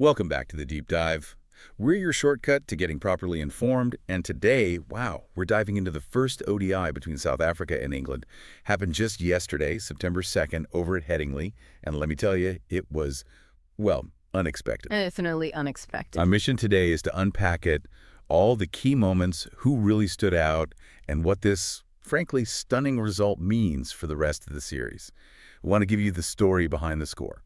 Welcome back to the Deep Dive. We're your shortcut to getting properly informed, and today, wow, we're diving into the first ODI between South Africa and England. Happened just yesterday, September 2nd, over at Headingley, and let me tell you, it was, well, unexpected. Definitely unexpected. Our mission today is to unpack it, all the key moments, who really stood out, and what this, frankly, stunning result means for the rest of the series. We want to give you the story behind the score.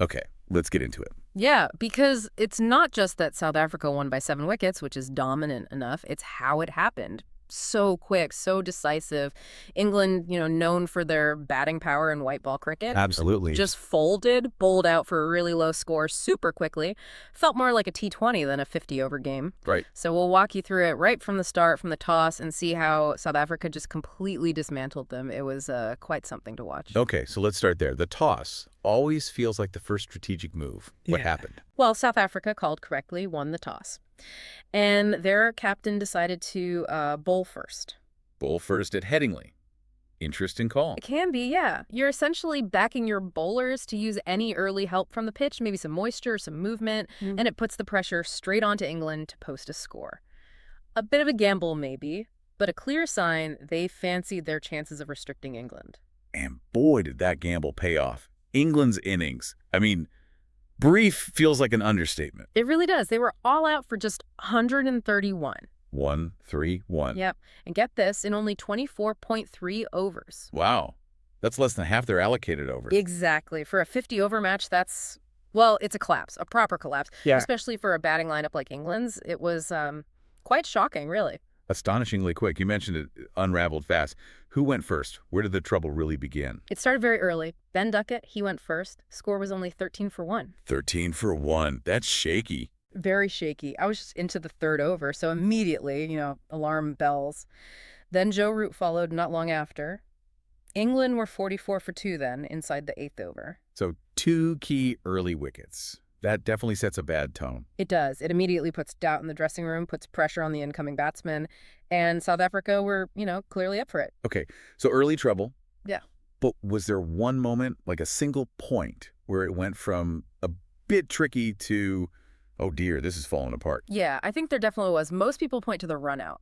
Okay, let's get into it. Yeah, because it's not just that South Africa won by 7 wickets, which is dominant enough. It's how it happened. So quick, so decisive. England, known for their batting power in white ball cricket. Absolutely. Just folded, bowled out for a really low score super quickly. Felt more like a T20 than a 50-over game. Right. So we'll walk you through it right from the start, from the toss, and see how South Africa just completely dismantled them. It was quite something to watch. Okay, so let's start there. The toss always feels like the first strategic move. What happened? Well, South Africa called correctly, won the toss. And their captain decided to bowl first. Bowl first at Headingley. Interesting call. It can be, yeah. You're essentially backing your bowlers to use any early help from the pitch, maybe some moisture, some movement, and it puts the pressure straight onto England to post a score. A bit of a gamble, maybe, but a clear sign they fancied their chances of restricting England. And boy, did that gamble pay off. England's innings. I mean, brief feels like an understatement. It really does. They were all out for just 131. 1-3-1. Yep. And get this, in only 24.3 overs. Wow. That's less than half their allocated over. Exactly. For a 50-over match, that's, well, it's a collapse, a proper collapse. Yeah. Especially for a batting lineup like England's. It was quite shocking, really. Astonishingly quick. You mentioned it unraveled fast. Who went first? Where did the trouble really begin? It started very early. Ben Duckett, he went first. Score was only 13 for 1. 13 for 1. That's shaky. Very shaky. I was just into the third over, so immediately, alarm bells. Then Joe Root followed not long after. England were 44 for 2 then, inside the 8th over. So 2 key early wickets. That definitely sets a bad tone. It does. It immediately puts doubt in the dressing room, puts pressure on the incoming batsmen, and South Africa were, clearly up for it. Okay, so early trouble. Yeah. But was there one moment, like a single point, where it went from a bit tricky to, oh dear, this is falling apart? Yeah, I think there definitely was. Most people point to the run-out.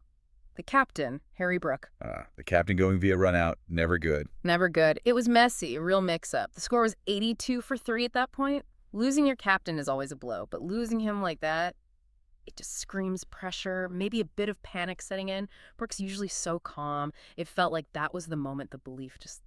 The captain, Harry Brook. The captain going via run-out, never good. Never good. It was messy, a real mix-up. The score was 82 for 3 at that point. Losing your captain is always a blow, but losing him like that, it just screams pressure, maybe a bit of panic setting in. Brook's usually so calm. It felt like that was the moment the belief just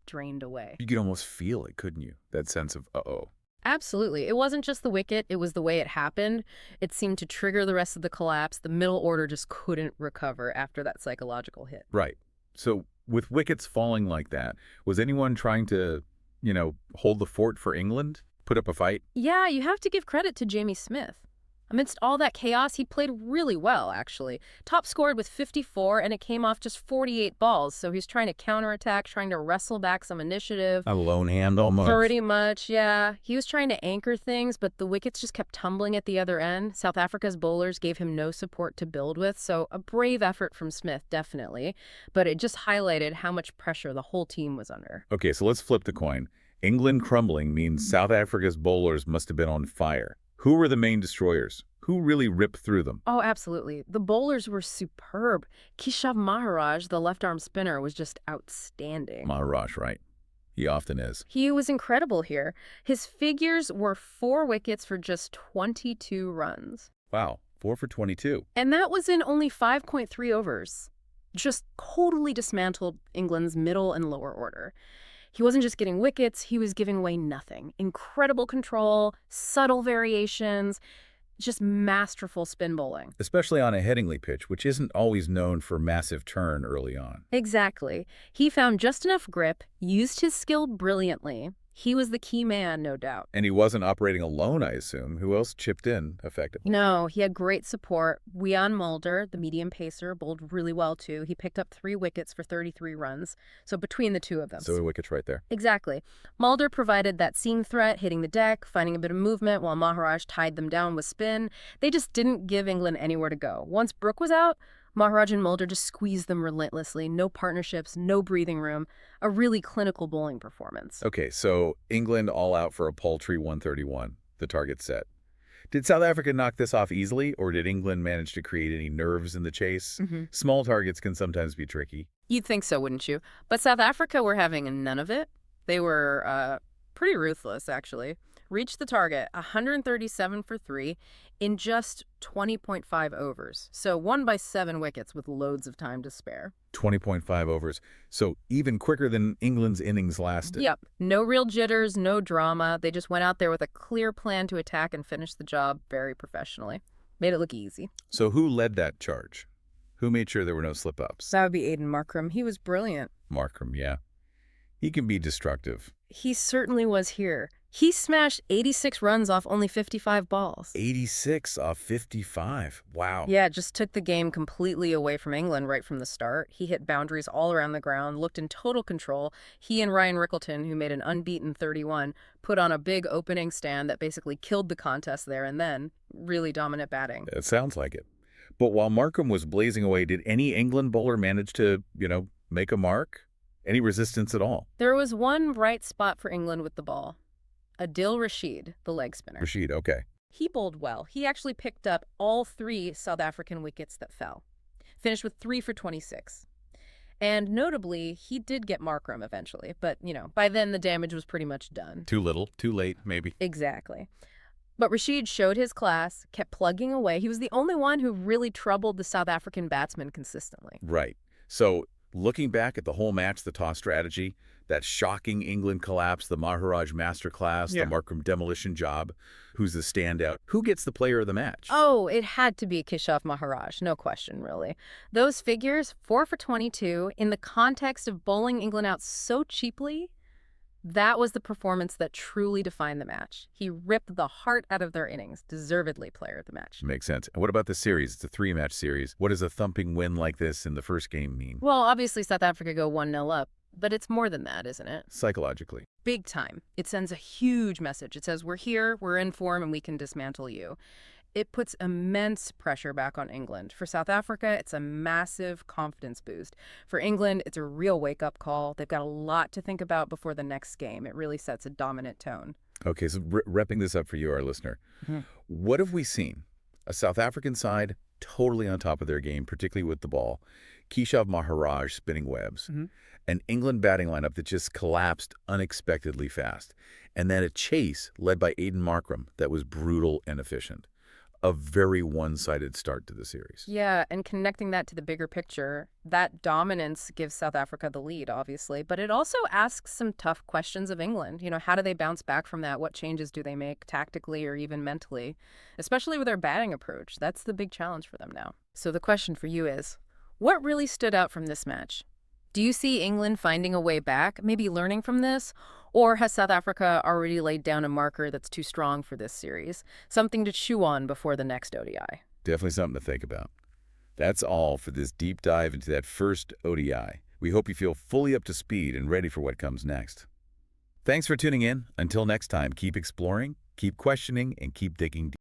drained away. You could almost feel it, couldn't you? That sense of, uh-oh. Absolutely. It wasn't just the wicket, it was the way it happened. It seemed to trigger the rest of the collapse. The middle order just couldn't recover after that psychological hit. Right. So with wickets falling like that, was anyone trying to, hold the fort for England? Put up a fight? Yeah, you have to give credit to Jamie Smith. Amidst all that chaos, he played really well, actually. Top scored with 54, and it came off just 48 balls, so he's trying to counterattack, trying to wrestle back some initiative. A lone hand almost. Pretty much, yeah. He was trying to anchor things, but the wickets just kept tumbling at the other end. South Africa's bowlers gave him no support to build with, so a brave effort from Smith, definitely. But it just highlighted how much pressure the whole team was under. Okay, so let's flip the coin. England crumbling means South Africa's bowlers must have been on fire. Who were the main destroyers? Who really ripped through them? Oh, absolutely. The bowlers were superb. Keshav Maharaj, the left-arm spinner, was just outstanding. Maharaj, right? He often is. He was incredible here. His figures were 4 wickets for just 22 runs. Wow, 4 for 22. And that was in only 5.3 overs. Just totally dismantled England's middle and lower order. He wasn't just getting wickets, he was giving away nothing. Incredible control, subtle variations, just masterful spin bowling. Especially on a Headingley pitch, which isn't always known for massive turn early on. Exactly. He found just enough grip, used his skill brilliantly. He was the key man, no doubt. And he wasn't operating alone, I assume. Who else chipped in effectively? No, he had great support. Wiaan Mulder, the medium pacer, bowled really well too. He picked up 3 wickets for 33 runs. So between the two of them. So wickets right there. Exactly. Mulder provided that seam threat, hitting the deck, finding a bit of movement, while Maharaj tied them down with spin. They just didn't give England anywhere to go. Once Brook was out, Maharaj and Mulder just squeezed them relentlessly. No partnerships, no breathing room. A really clinical bowling performance. Okay, so England all out for a paltry 131, the target set. Did South Africa knock this off easily, or did England manage to create any nerves in the chase? Small targets can sometimes be tricky. You'd think so, wouldn't you? But South Africa were having none of it. They were pretty ruthless, actually. Reached the target, 137 for 3, in just 20.5 overs. So won by 7 wickets with loads of time to spare. 20.5 overs. So even quicker than England's innings lasted. Yep. No real jitters, no drama. They just went out there with a clear plan to attack and finish the job very professionally. Made it look easy. So who led that charge? Who made sure there were no slip-ups? That would be Aiden Markram. He was brilliant. Markram, yeah. He can be destructive. He certainly was here. He smashed 86 runs off only 55 balls. 86 off 55. Wow. Yeah, just took the game completely away from England right from the start. He hit boundaries all around the ground, looked in total control. He and Ryan Rickleton, who made an unbeaten 31, put on a big opening stand that basically killed the contest there and then. Really dominant batting. It sounds like it. But while Markram was blazing away, did any England bowler manage to, make a mark? Any resistance at all? There was one bright spot for England with the ball. Adil Rashid, the leg spinner. Rashid, okay. He bowled well. He actually picked up all 3 South African wickets that fell. Finished with 3 for 26. And notably, he did get Markram eventually. But, by then the damage was pretty much done. Too little, too late, maybe. Exactly. But Rashid showed his class, kept plugging away. He was the only one who really troubled the South African batsmen consistently. Right. So looking back at the whole match, the toss strategy, that shocking England collapse, the Maharaj masterclass, the Markram demolition job, who's the standout? Who gets the player of the match? Oh, it had to be Keshav Maharaj, no question, really. Those figures, 4 for 22, in the context of bowling England out so cheaply, that was the performance that truly defined the match. He ripped the heart out of their innings, deservedly player of the match. Makes sense. And what about the series? It's a 3-match series. What does a thumping win like this in the first game mean? Well, obviously South Africa go 1-0 up, but it's more than that, isn't it? Psychologically. Big time. It sends a huge message. It says, we're here, we're in form, and we can dismantle you. It puts immense pressure back on England. For South Africa, it's a massive confidence boost. For England, it's a real wake-up call. They've got a lot to think about before the next game. It really sets a dominant tone. Okay, so wrapping this up for you, our listener, what have we seen? A South African side totally on top of their game, particularly with the ball. Keshav Maharaj spinning webs. An England batting lineup that just collapsed unexpectedly fast. And then a chase led by Aiden Markram that was brutal and efficient. A very one-sided start to the series. Yeah, and connecting that to the bigger picture, that dominance gives South Africa the lead, obviously, but it also asks some tough questions of England. How do they bounce back from that? What changes do they make tactically or even mentally? Especially with their batting approach. That's the big challenge for them now. So the question for you is, what really stood out from this match? Do you see England finding a way back, maybe learning from this? Or has South Africa already laid down a marker that's too strong for this series? Something to chew on before the next ODI? Definitely something to think about. That's all for this deep dive into that first ODI. We hope you feel fully up to speed and ready for what comes next. Thanks for tuning in. Until next time, keep exploring, keep questioning, and keep digging deep.